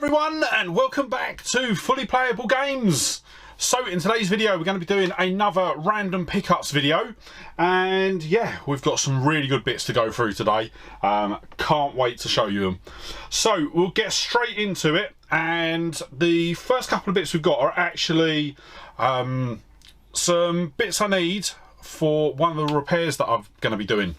everyone, and welcome back to Fully Playable Games. So in today's video we're going to be doing another random pickups video, and yeah, we've got some really good bits to go through today. Can't wait to show you them. So we'll get straight into it, and the first couple of bits we've got are actually some bits I need for one of the repairs that I'm going to be doing.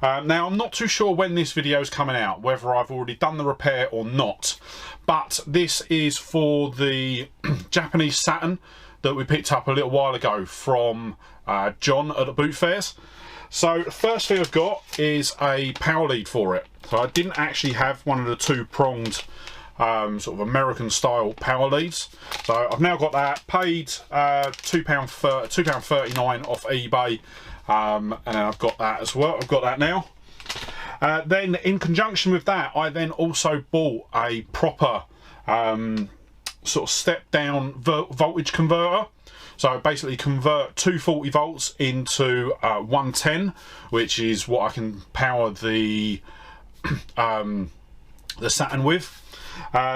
Now, I'm not too sure when this video is coming out, whether I've already done the repair or not, but this is for the Japanese Saturn that we picked up a little while ago from John at the boot fairs. So the first thing I've got is a power lead for it. So I didn't actually have one of the two-pronged sort of American style power leads, so I've now got that. Paid £2.39 off eBay, and I've got that as well. I've got that now. Then in conjunction with that, I then also bought a proper sort of step down voltage converter. So basically convert 240 volts into 110, which is what I can power the Saturn with.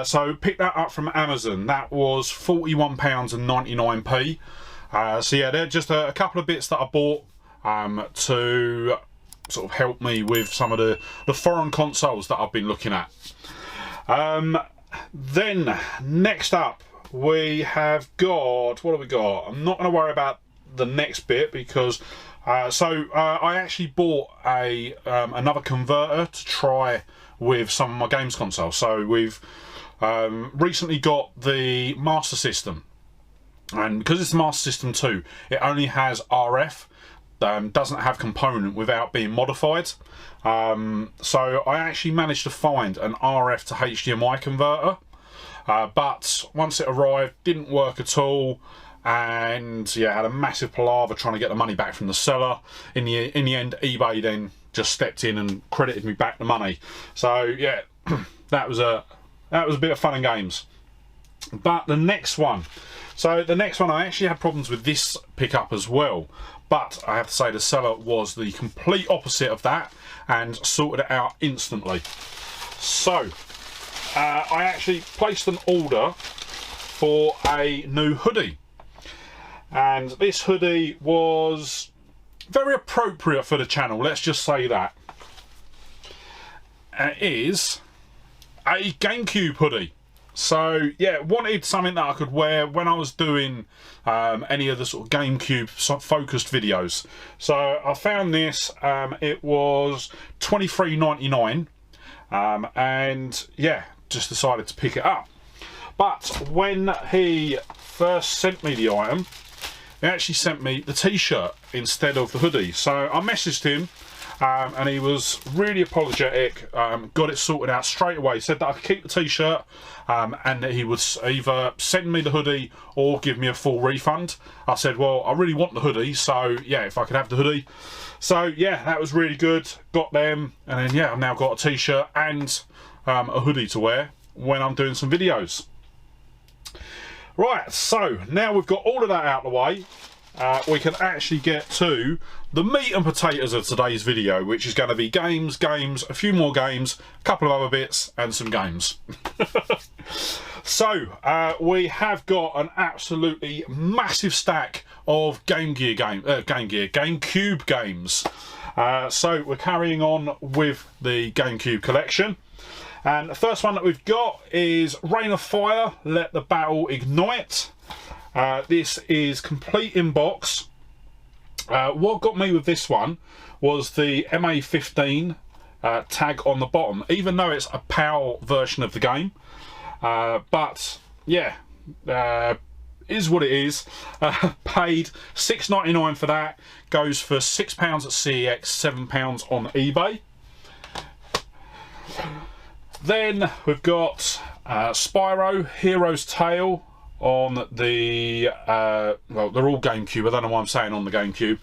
So picked that up from Amazon. That was £41.99. So yeah, they're just a couple of bits that I bought to sort of help me with some of the foreign consoles that I've been looking at. Then next up we have got, what have we got? I'm not going to worry about the next bit because I actually bought another converter to try with some of my games consoles. So we've recently got the Master System, and because it's the Master System 2, it only has RF, doesn't have component without being modified. So I actually managed to find an RF to HDMI converter, but once it arrived, didn't work at all, and yeah, had a massive palaver trying to get the money back from the seller. In the end, eBay then just stepped in and credited me back the money. So yeah, that was a bit of fun and games. But the next one, I actually had problems with this pickup as well, but I have to say the seller was the complete opposite of that and sorted it out instantly. So I actually placed an order for a new hoodie, and this hoodie was very appropriate for the channel, let's just say that. It is a GameCube hoodie. So yeah, wanted something that I could wear when I was doing any of the sort of GameCube focused videos. So I found this, it was $23.99, and yeah, just decided to pick it up. But when he first sent me the item, he actually sent me the t-shirt instead of the hoodie. So I messaged him, and he was really apologetic, got it sorted out straight away, said that I could keep the t-shirt, and that he would either send me the hoodie or give me a full refund. I said, well, I really want the hoodie, so yeah, if I could have the hoodie. So yeah, that was really good, got them, and then yeah, I've now got a t-shirt and a hoodie to wear when I'm doing some videos. Right, so now we've got all of that out of the way, we can actually get to the meat and potatoes of today's video, which is going to be games, a few more games, a couple of other bits, and some games. So we have got an absolutely massive stack of GameCube games. So we're carrying on with the GameCube collection. And the first one that we've got is Reign of Fire, Let the Battle Ignite. This is complete in box. What got me with this one was the MA15 tag on the bottom, even though it's a PAL version of the game. But yeah, is what it is. Paid $6.99 for that. Goes for £6 at CEX, £7 on eBay. Then we've got Spyro, Hero's Tale on the, well, they're all GameCube, I don't know why I'm saying on the GameCube.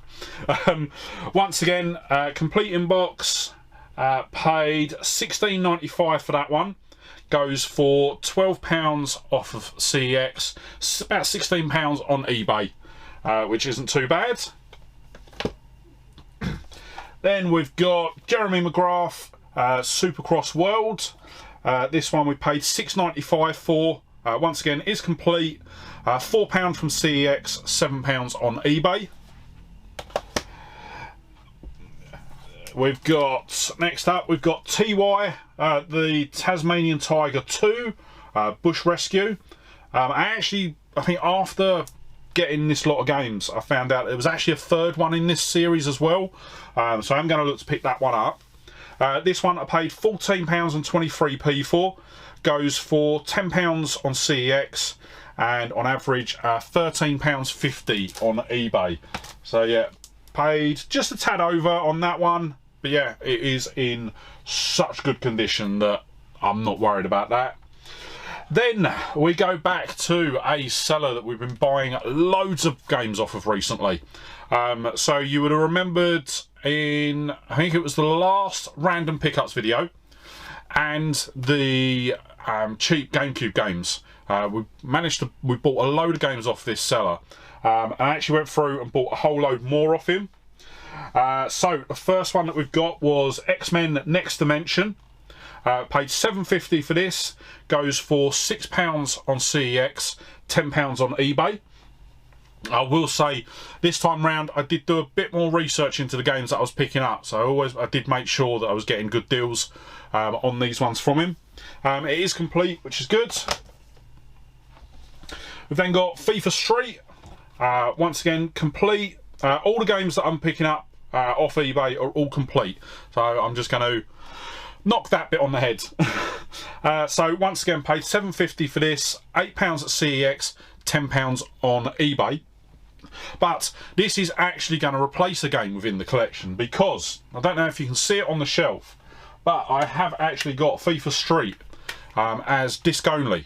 Once again, complete in box, paid $16.95 for that one. Goes for £12 off of CEX, about £16 on eBay, which isn't too bad. Then we've got Jeremy McGrath, Supercross World. This one we paid £6.95 for. Once again, is complete. £4 from CEX, £7 on eBay. We've got, next up, we've got TY, the Tasmanian Tiger 2, Bush Rescue. I think after getting this lot of games, I found out there was actually a third one in this series as well. So I'm going to look to pick that one up. This one I paid £14.23 for. Goes for £10 on CEX and on average £13.50 on eBay. So yeah, paid just a tad over on that one. But yeah, it is in such good condition that I'm not worried about that. Then we go back to a seller that we've been buying loads of games off of recently. So you would have remembered in, I think it was the last random pickups video and the cheap GameCube games. We bought a load of games off this seller. And I actually went through and bought a whole load more off him. So the first one that we've got was X-Men Next Dimension. Paid $7.50 for this. Goes for £6 on CEX, £10 on eBay. I will say this time round I did do a bit more research into the games that I was picking up, so I did make sure that I was getting good deals on these ones from him. It is complete, which is good. We've then got FIFA Street, once again complete. All the games that I'm picking up off eBay are all complete, so I'm just going to knock that bit on the head. So once again paid $7.50 for this, £8 at CEX, £10 on eBay. But this is actually going to replace a game within the collection, because I don't know if you can see it on the shelf, but I have actually got FIFA Street as disc only.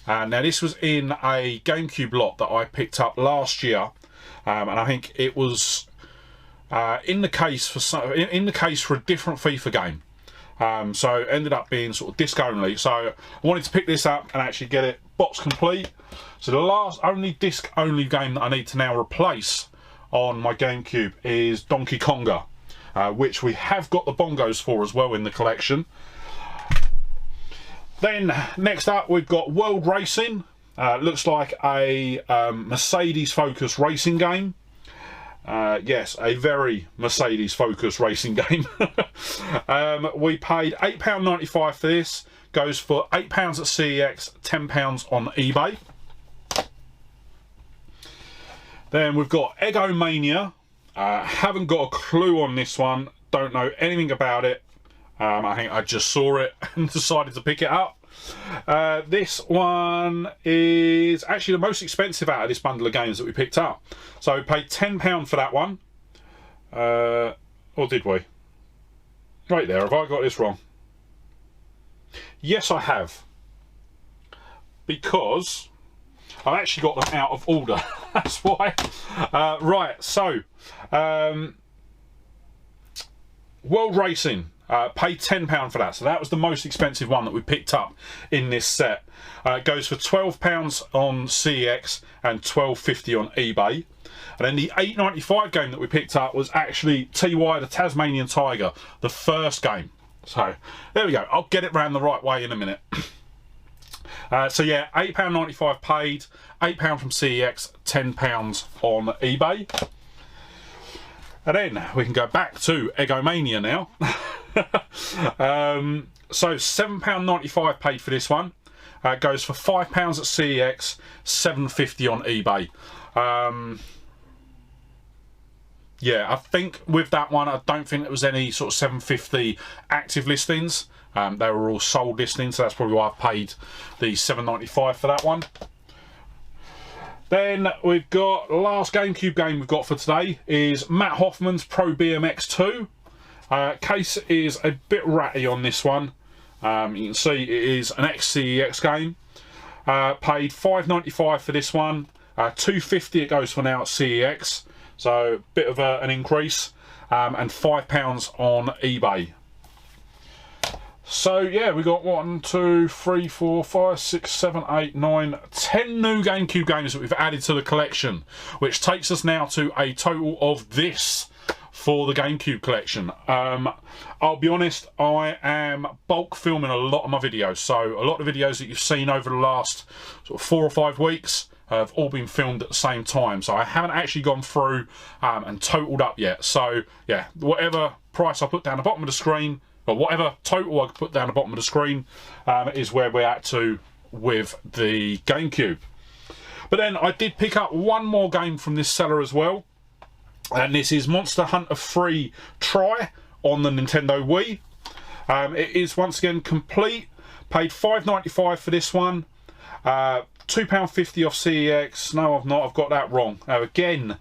Now this was in a GameCube lot that I picked up last year, and I think it was in the case for a different FIFA game. So it ended up being sort of disc only. So I wanted to pick this up and actually get it box complete. So the last only disc only game that I need to now replace on my GameCube is Donkey Konga, which we have got the bongos for as well in the collection. Then next up we've got World Racing. Looks like a Mercedes focused racing game. Yes, a very Mercedes focused racing game. We paid £8.95 for this. Goes for £8 at CEX, £10 on eBay. Then we've got Egomania. Haven't got a clue on this one. Don't know anything about it. I think I just saw it and decided to pick it up. This one is actually the most expensive out of this bundle of games that we picked up. So we paid £10 for that one. Or did we? Right there, have I got this wrong? Yes, I have. Because I've actually got them out of order. That's why. Right, so World Racing. Paid £10 for that, so that was the most expensive one that we picked up in this set. It goes for £12 on CEX and £12.50 on eBay. And then the $8.95 game that we picked up was actually TY, the Tasmanian Tiger, the first game. So there we go. I'll get it round the right way in a minute. So yeah, £8.95 paid, £8 from CEX, £10 on eBay. And then we can go back to Egomania now. So £7.95 paid for this one. Goes for £5 at CEX, £7.50 on eBay. Yeah, I think with that one, I don't think there was any sort of £7.50 active listings. They were all sold listings, so that's probably why I paid the £7.95 for that one. Then we've got the last GameCube game we've got for today is Matt Hoffman's Pro BMX 2. Case is a bit ratty on this one. You can see it is an ex-CEX game. Paid £5.95 for this one. £2.50 it goes for now at CEX. So a bit of an increase. And £5 on eBay. So yeah, we got 1, 2, 3, 4, 5, 6, 7, 8, 9, 10 new GameCube games that we've added to the collection, which takes us now to a total of this for the GameCube collection. I'll be honest, I am bulk filming a lot of my videos, so a lot of the videos that you've seen over the last sort of 4 or 5 weeks have all been filmed at the same time, so I haven't actually gone through and totaled up yet. So yeah, whatever price I put down the bottom of the screen, or whatever total I put down the bottom of the screen, is where we're at to with the GameCube. But then I did pick up one more game from this seller as well, and this is Monster Hunter 3 Try on the Nintendo Wii. It is once again complete. Paid $5.95 for this one. £2.50 off CEX. No, I've not. I've got that wrong. Again.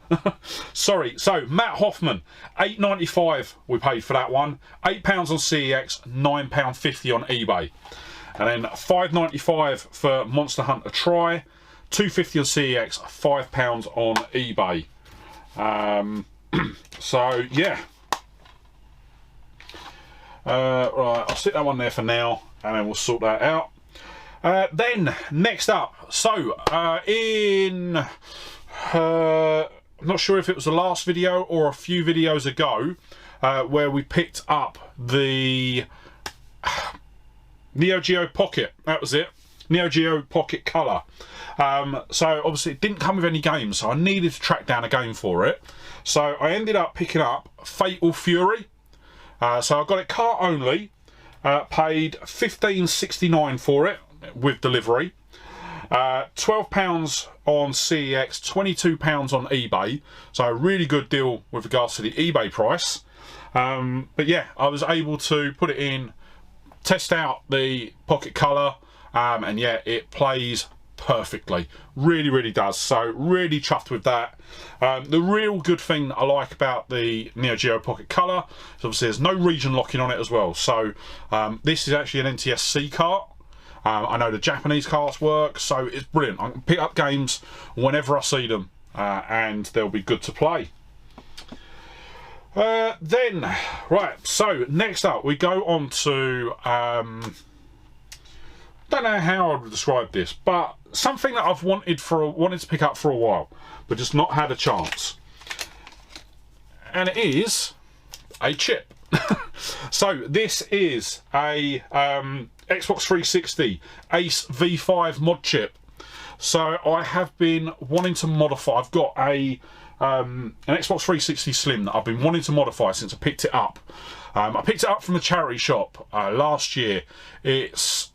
Sorry. So, Matt Hoffman, $8.95 we paid for that one. £8 on CEX, £9.50 on eBay. And then $5.95 for Monster Hunter Try. $2.50 on CEX, £5 on eBay. So, yeah. Right, I'll stick that one there for now, and then we'll sort that out. Then, next up, so, I'm not sure if it was the last video or a few videos ago, where we picked up the Neo Geo Pocket. That was it. Neo Geo Pocket Color. So obviously it didn't come with any games, so I needed to track down a game for it. So I ended up picking up Fatal Fury. So I got it cart only. Paid $15.69 for it with delivery. £12 on CEX, £22 on eBay. So a really good deal with regards to the eBay price. But yeah, I was able to put it in, test out the Pocket Color, and yeah, it plays perfectly. Really does. So really chuffed with that. The real good thing that I like about the Neo Geo Pocket Color is obviously there's no region locking on it as well. So this is actually an NTSC cart. I know the Japanese carts work, so it's brilliant. I can pick up games whenever I see them, and they'll be good to play. Then, right, so next up we go on to, don't know how I would describe this, but something that I've wanted to pick up for a while, but just not had a chance. And it is a chip. So this is a Xbox 360 Ace V5 mod chip. So I have been wanting to modify. I've got an Xbox 360 Slim that I've been wanting to modify since I picked it up. I picked it up from the charity shop last year. It was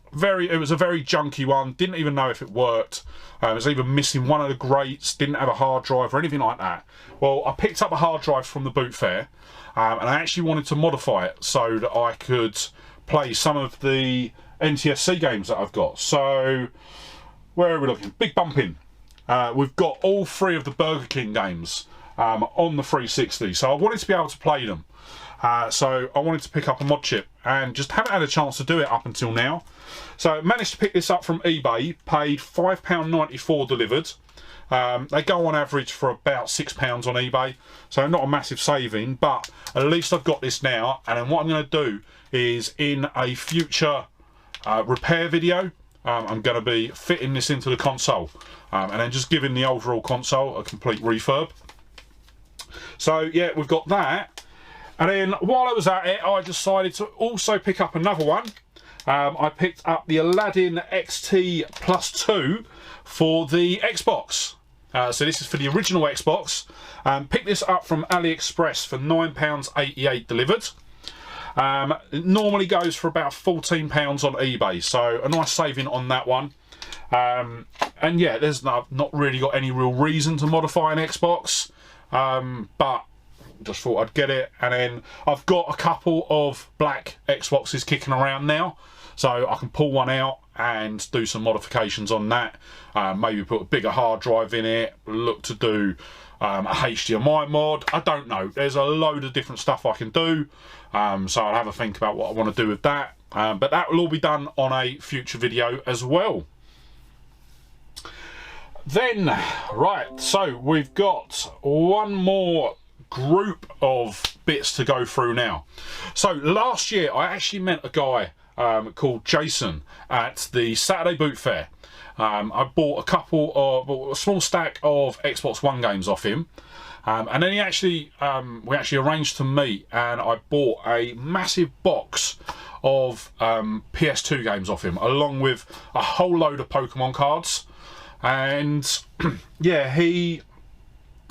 a very junky one. Didn't even know if it worked. It was even missing one of the grates. Didn't have a hard drive or anything like that. Well, I picked up a hard drive from the boot fair, and I actually wanted to modify it so that I could play some of the NTSC games that I've got. So where are we looking? Big bumping. We've got all 3 of the Burger King games on the 360, so I wanted to be able to play them. So I wanted to pick up a mod chip, and just haven't had a chance to do it up until now. So managed to pick this up from eBay, paid £5.94 delivered. They go on average for about £6 on eBay, so not a massive saving, but at least I've got this now. And then what I'm going to do is, in a future repair video, I'm going to be fitting this into the console, and then just giving the overall console a complete refurb. So yeah, we've got that. And then while I was at it, I decided to also pick up another one. I picked up the Aladdin XT Plus 2 for the Xbox. So this is for the original Xbox. Picked this up from AliExpress for £9.88 delivered. It normally goes for about £14 on eBay, so a nice saving on that one. And yeah, there's not really got any real reason to modify an Xbox, but just thought I'd get it. And then I've got a couple of black Xboxes kicking around now, so I can pull one out and do some modifications on that. Maybe put a bigger hard drive in it, look to do a HDMI mod. I don't know, there's a load of different stuff I can do, so I'll have a think about what I want to do with that, but that will all be done on a future video as well. Then, right, so we've got one more group of bits to go through now. So last year I actually met a guy called Jason at the Saturday Boot Fair. I bought a small stack of Xbox One games off him. And then we actually arranged to meet, and I bought a massive box of PS2 games off him, along with a whole load of Pokemon cards. And yeah, I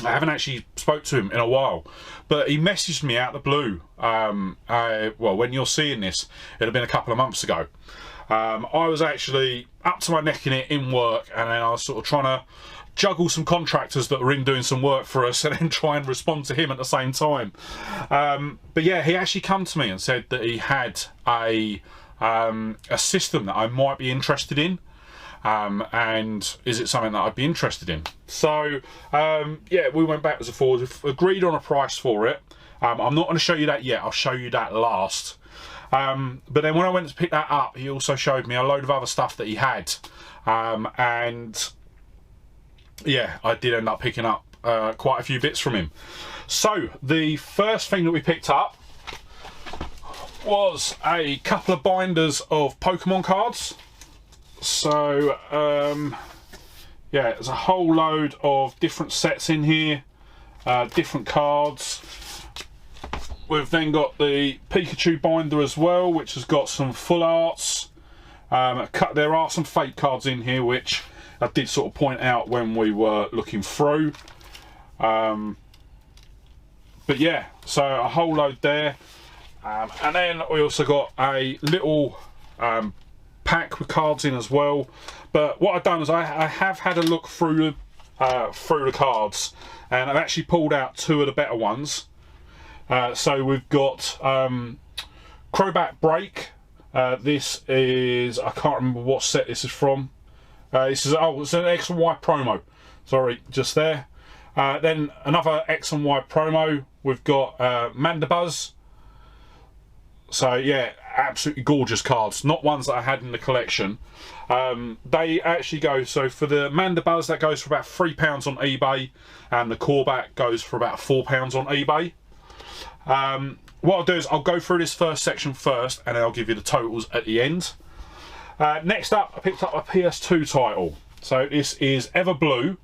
haven't actually spoke to him in a while, but he messaged me out of the blue. Well, when you're seeing this, it'd have been a couple of months ago. I was actually up to my neck in it in work, and then I was sort of trying to juggle some contractors that were in doing some work for us, and then try and respond to him at the same time. But yeah, he actually come to me and said that he had a system that I might be interested in. And is it something that I'd be interested in? So yeah, we went backwards and forwards. We've agreed on a price for it. I'm not going to show you that yet. I'll show you that last. But then when I went to pick that up, he also showed me a load of other stuff that he had. And yeah, I did end up picking up quite a few bits from him. So the first thing that we picked up was a couple of binders of Pokemon cards. So yeah, there's a whole load of different sets in here, different cards. We've then got the Pikachu binder as well, which has got some full arts. There are some fake cards in here, which I did sort of point out when we were looking through. But yeah, so a whole load there. And then we also got a little pack with cards in as well. But what I've done is I have had a look through the cards, and I've actually pulled out two of the better ones. So we've got Crowbat Break. This is, I can't remember what set this is from. This is, oh, it's an X and Y promo. Sorry, just there. Then another X and Y promo. We've got Mandibuzz. So yeah, absolutely gorgeous cards. Not ones that I had in the collection. They actually go, so for the Mandibuzz, that goes for about £3 on eBay, and the Corbat goes for about £4 on eBay. What I'll do is I'll go through this first section first, and then I'll give you the totals at the end. Next up, I picked up a PS2 title. So this is Everblue.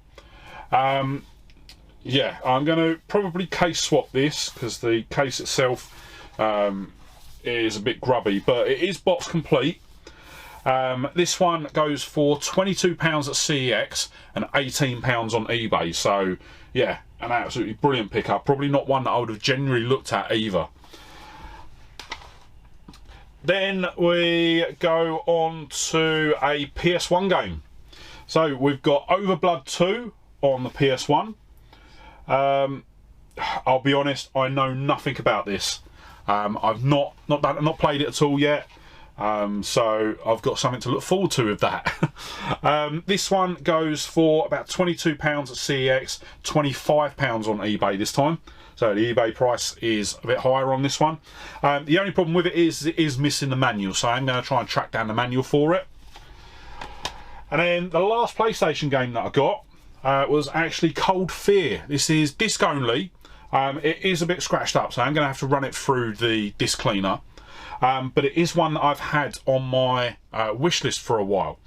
Yeah, I'm going to probably case swap this, because the case itself is a bit grubby, but it is box complete. This one goes for £22 at CEX and £18 on eBay. So yeah, an absolutely brilliant pickup. Probably not one that I would have generally looked at either. Then we go on to a PS1 game. So we've got Overblood 2 on the PS1. I'll be honest, I know nothing about this. I've not played it at all yet. So I've got something to look forward to with that. This one goes for about £22 at CEX, £25 on eBay this time. So the eBay price is a bit higher on this one. The only problem with it is missing the manual, so I'm going to try and track down the manual for it. And then the last PlayStation game that I got was actually Cold Fear. This is disc only. It is a bit scratched up, so I'm going to have to run it through the disc cleaner. But it is one that I've had on my wish list for a while.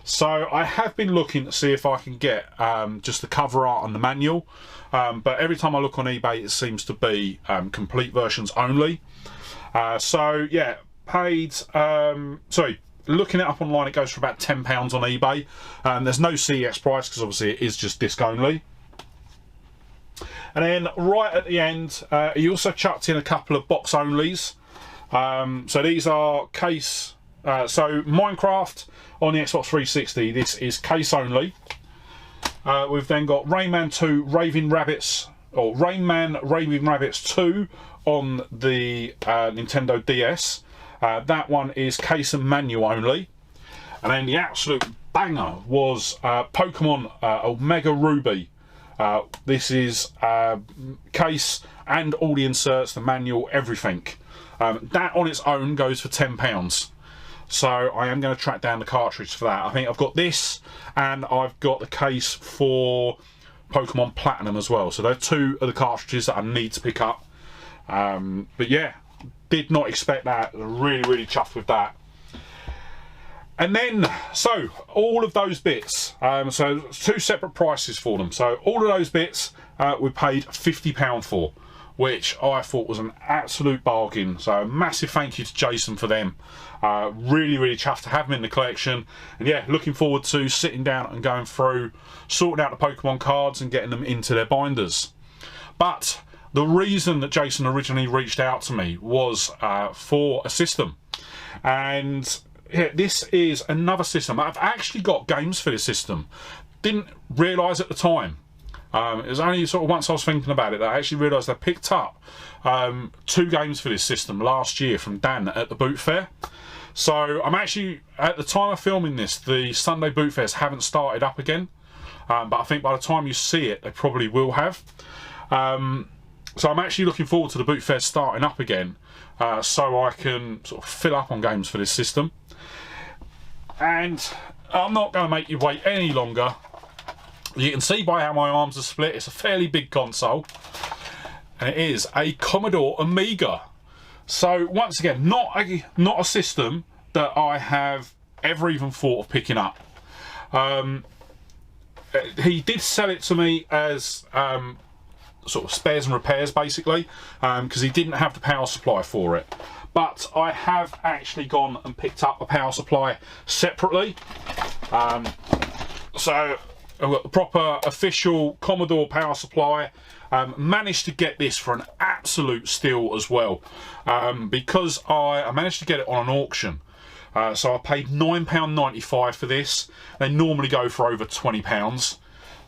So I have been looking to see if I can get just the cover art and the manual. But every time I look on eBay, it seems to be complete versions only. So yeah, looking it up online, it goes for about £10 on eBay. There's no CEX price, because obviously it is just disc only. And then right at the end, he also chucked in a couple of box onlys. So these are case, so Minecraft on the Xbox 360, this is case only. We've then got Rayman 2 Raving Rabbits, or Rayman Raving Rabbits 2 on the Nintendo DS. That one is case and manual only. And then the absolute banger was Pokemon Omega Ruby. This is case and all the inserts, the manual, everything. That on its own goes for £10. So I am going to track down the cartridge for that. I think I've got this, and I've got the case for Pokemon Platinum as well. So they're two of the cartridges that I need to pick up. But yeah, did not expect that. Really chuffed with that. And then, so all of those bits, so 2 separate prices for them. So all of those bits we paid £50 for, which I thought was an absolute bargain. So a massive thank you to Jason for them. Really, really chuffed to have them in the collection. And yeah, looking forward to sitting down and going through, sorting out the Pokemon cards and getting them into their binders. But the reason that Jason originally reached out to me was for a system. And yeah, this is another system. I've actually got games for this system. Didn't realise at the time. It was only sort of once I was thinking about it that I actually realised I picked up 2 games for this system last year from Dan at the boot fair. So I'm actually, at the time of filming this, the Sunday boot fairs haven't started up again. But I think by the time you see it, they probably will have. So I'm actually looking forward to the boot fair starting up again, so I can sort of fill up on games for this system. And I'm not going to make you wait any longer. You can see by how my arms are split, it's a fairly big console. And it is a Commodore Amiga. So once again, not a system that I have ever even thought of picking up. He did sell it to me as sort of spares and repairs, basically, because he didn't have the power supply for it. But I have actually gone and picked up a power supply separately. So I've got the proper official Commodore power supply. Managed to get this for an absolute steal as well, because I managed to get it on an auction. So I paid £9.95 for this. They normally go for over £20.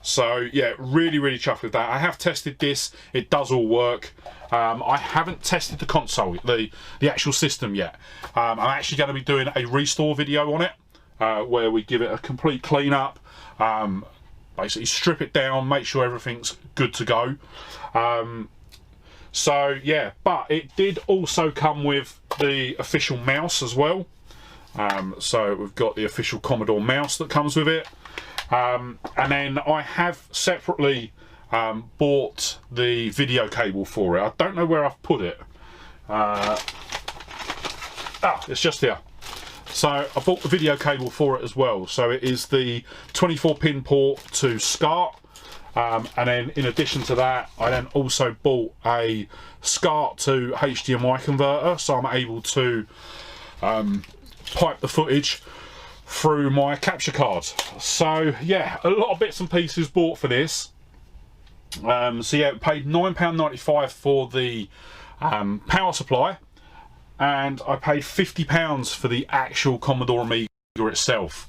So yeah, really, really chuffed with that. I have tested this, it does all work. I haven't tested the console, the actual system yet. I'm actually going to be doing a restore video on it, where we give it a complete clean up, basically strip it down, make sure everything's good to go. So yeah, but it did also come with the official mouse as well. So we've got the official Commodore mouse that comes with it. And then I have separately bought the video cable for it. I don't know where I've put it. It's just here. So I bought the video cable for it as well. So it is the 24-pin port to SCART. And then in addition to that, I then also bought a SCART to HDMI converter. So I'm able to pipe the footage through my capture card. So yeah, a lot of bits and pieces bought for this. So yeah, paid £9.95 for the power supply, and I paid £50 for the actual Commodore Amiga itself.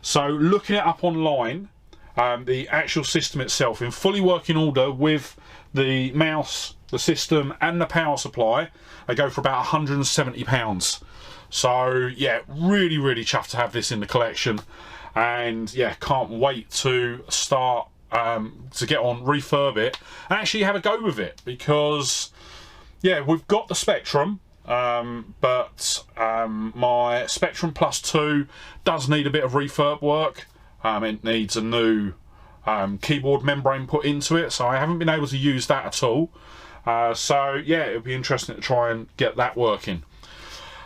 So looking it up online, the actual system itself in fully working order with the mouse, the system and the power supply, they go for about £170. So yeah, really, really chuffed to have this in the collection, and yeah, can't wait to start to get on, refurb it, and actually have a go with it, because yeah, we've got the Spectrum, but my Spectrum Plus 2 does need a bit of refurb work. It needs a new keyboard membrane put into it, so I haven't been able to use that at all. So yeah, it'll be interesting to try and get that working.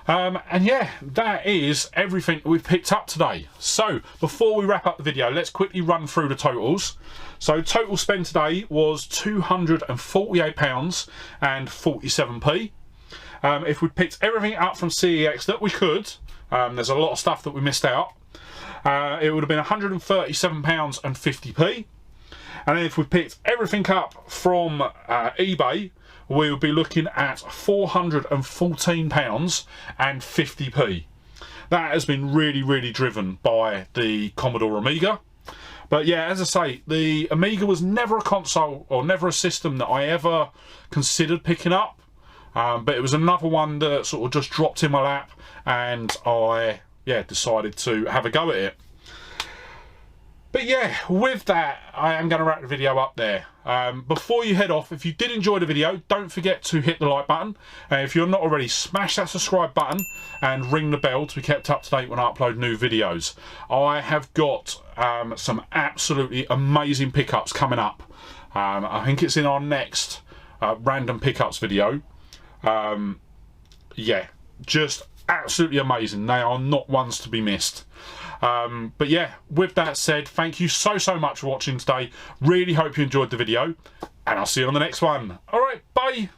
And yeah, that is everything we've picked up today. So before we wrap up the video, let's quickly run through the totals. So total spend today was £248.47. If we'd picked everything up from CEX that we could, there's a lot of stuff that we missed out, it would have been £137.50. And then if we picked everything up from eBay, we would be looking at £414.50. That has been really, really driven by the Commodore Amiga. But yeah, as I say, the Amiga was never a console or never a system that I ever considered picking up. But it was another one that sort of just dropped in my lap, and I decided to have a go at it. But yeah, with that, I am going to wrap the video up there. Before you head off, if you did enjoy the video, don't forget to hit the like button. If you're not already, smash that subscribe button and ring the bell to be kept up to date when I upload new videos. I have got some absolutely amazing pickups coming up. I think it's in our next random pickups video. Yeah, just absolutely amazing. They are not ones to be missed. But yeah, with that said, thank you so much for watching today. Really hope you enjoyed the video, and I'll see you on the next one. All right, bye.